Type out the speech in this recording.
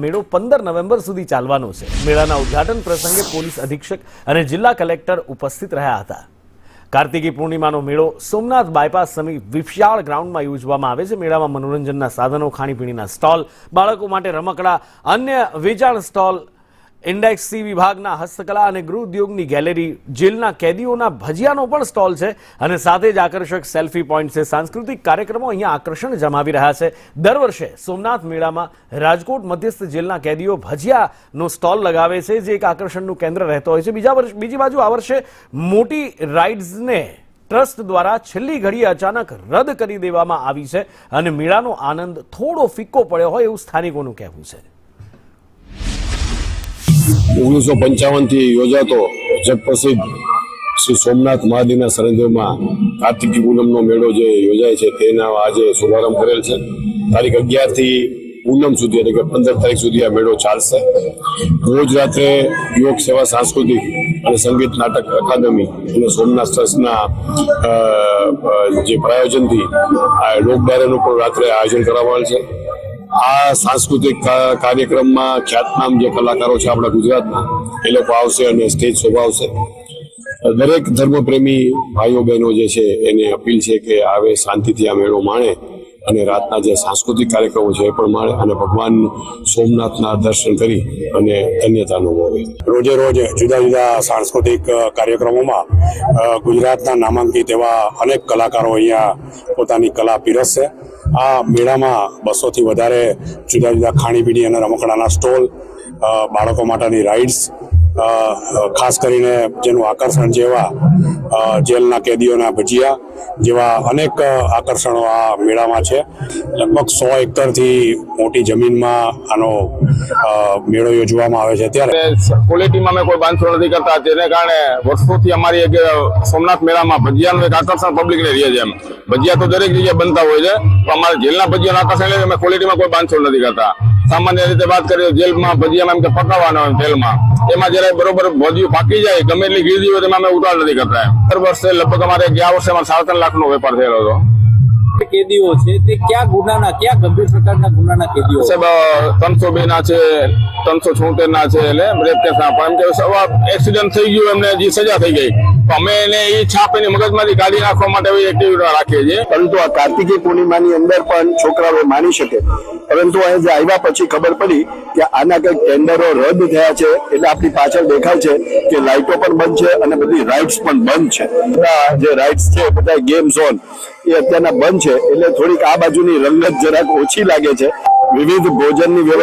મેળો 15 નવેમ્બર સુધી ચાલવાનો છે। મેળાના ઉદ્ઘાટન પ્રસંગે પોલીસ અધિક્ષક અને જિલ્લા કલેક્ટર ઉપસ્થિત રહ્યા હતા। કાર્તિકી પૂર્ણિમાનો મેળો સોમનાથ બાયપાસ સમિત વિશાળ ગ્રાઉન્ડમાં યોજવામાં આવે છે। મેળામાં મનોરંજનના સાધનો, ખાણીપીણીના સ્ટોલ, બાળકો માટે રમકડા, અન્ય વેચાણ સ્ટોલ, ઇન્ડેક્સ સી વિભાગના હસ્તકલા અને ગૃહ ઉદ્યોગની ગેલેરી, જેલના કેદીઓના ભજીયાનો પણ સ્ટોલ છે અને સાથે જ આકર્ષક સેલ્ફી પોઈન્ટ છે। સાંસ્કૃતિક કાર્યક્રમો અહીંયા આકર્ષણ જમાવી રહ્યા છે। દર વર્ષે સોમનાથ મેળામાં રાજકોટ મધ્યસ્થ જેલના કેદીઓ ભજીયાનો સ્ટોલ લગાવે છે, જે એક આકર્ષણનું કેન્દ્ર રહેતો હોય છે। બીજી બાજુ આ વર્ષે મોટી રાઇડ્સને ટ્રસ્ટ દ્વારા છેલ્લી ઘડીએ અચાનક રદ કરી દેવામાં આવી છે અને મેળાનો આનંદ થોડો ફિક્કો પડ્યો હોય એવું સ્થાનિકોનું કહેવું છે। 1955 થી યોજાતો જગપ્રસિદ્ધ શ્રી સોમનાથ મહાદેવના સાનિધ્યમાં કાર્તિકી પૂનમનો મેળો જે યોજાય છે તેના આજે શુભારંભ કરેલ છે। તારીખ 11 થી પૂનમ સુધી એટલે કે 15 તારીખ સુધી આ મેળો ચાલશે। રોજ રાત્રે યોગ સેવા સાંસ્કૃતિક અને સંગીત નાટક અકાદમી અને સોમનાથ ટ્રસ્ટના જે પ્રાયોજનથી આ લોક ડાયરાનું પણ રાત્રે આયોજન કરવામાં આવેલ છે। આ સાંસ્કૃતિક કાર્યક્રમમાં ખ્યાતનામ જે કલાકારો છે આપણા ગુજરાતના એ લોકો આવશે અને સ્ટેજ શોભાવશે। દરેક ધર્મપ્રેમી ભાઈઓ બહેનો જે છે એને અપીલ છે કે આવે, શાંતિથી આ મેળો માણે અને રાતના જે સાંસ્કૃતિક કાર્યક્રમો છે એ પણ માણે અને ભગવાન સોમનાથના દર્શન કરી અને ધન્યતા અનુભવે। રોજે રોજ જુદા જુદા સાંસ્કૃતિક કાર્યક્રમોમાં ગુજરાતના નામાંકિત એવા અનેક કલાકારો અહીંયા પોતાની કલા પીરસશે। આ મેળામાં 200 થી વધારે જુદા જુદા ખાણીપીણી અને રમકડાના સ્ટોલ, બાળકો માટેની રાઇડ્સ, ખાસ કરીને જેનું આકર્ષણ છે એવા જેલના કેદીઓના ભજીયા જેવા અનેક આકર્ષણો આ મેળામાં છે। લગભગ 100 હેક્ટરથી મોટી જમીનમાં આનો મેળો યોજવામાં આવે છે। ત્યારે ક્વોલિટીમાં અમે કોઈ બાંધછોડ નથી કરતા, જેને કારણે વર્ષોથી અમારી એક સોમનાથ મેળામાં ભજીયાનું એક આકર્ષણ પબ્લિકને રહે છે। એમ ભજીયા તો દરેક જગ્યાએ બનતા હોય છે, તો અમારે જેલના ભજીયાનું આકર્ષણ એટલે અમે ક્વોલિટીમાં કોઈ બાંધછોડ નથી કરતા। સામાન્ય રીતે વાત કરીએ જેલમાં ભજીયામાં એમ કે પકાવવાના હોય તેલમાં, એમાં જયારે બરોબર ભજીયું પાકી જાય ગમે એટલી ગીરદી હોય તેમાં અમે ઉતાવળ નથી કરતા। દર વર્ષે લગભગ અમારે ગયા વર્ષે 3.5 લાખનો વેપાર થયેલો હતો। કેદીઓ છે તે કયા ગુનાના, કયા ગંભીર પ્રકારના ગુનાના કેદીઓ? સાહેબ 302 ના છે, 376 ના છે, એટલે રેપ કેસના પણ એમ કે એક્સિડન્ટ થઈ ગયું એમને જે સજા થઈ ગઈ તો અમે એને એ છાપ એની મગજમાંથી કાઢી નાખવા માટે એવી એક્ટિવિટી રાખીએ છીએ। પરંતુ આ કાર્તિકી પૂર્ણિમાની અંદર પણ છોકરાઓ માની શકે, પરંતુ અહીં જે આવ્યા પછી ખબર પડી કે આના કંઈક ટેન્ડરો રદ થયા છે। એટલે આપણી પાછળ દેખાય છે કે લાઇટો પણ બંધ છે અને બધી રાઇડ્સ પણ બંધ છે। બધા જે રાઇડ્સ છે બધા ગેમ ઝોન એ અત્યારના બંધ છે, એટલે થોડીક આ બાજુની રંગત જરાક ઓછી લાગે છે। વિવિધ ભોજનની વ્યવસ્થા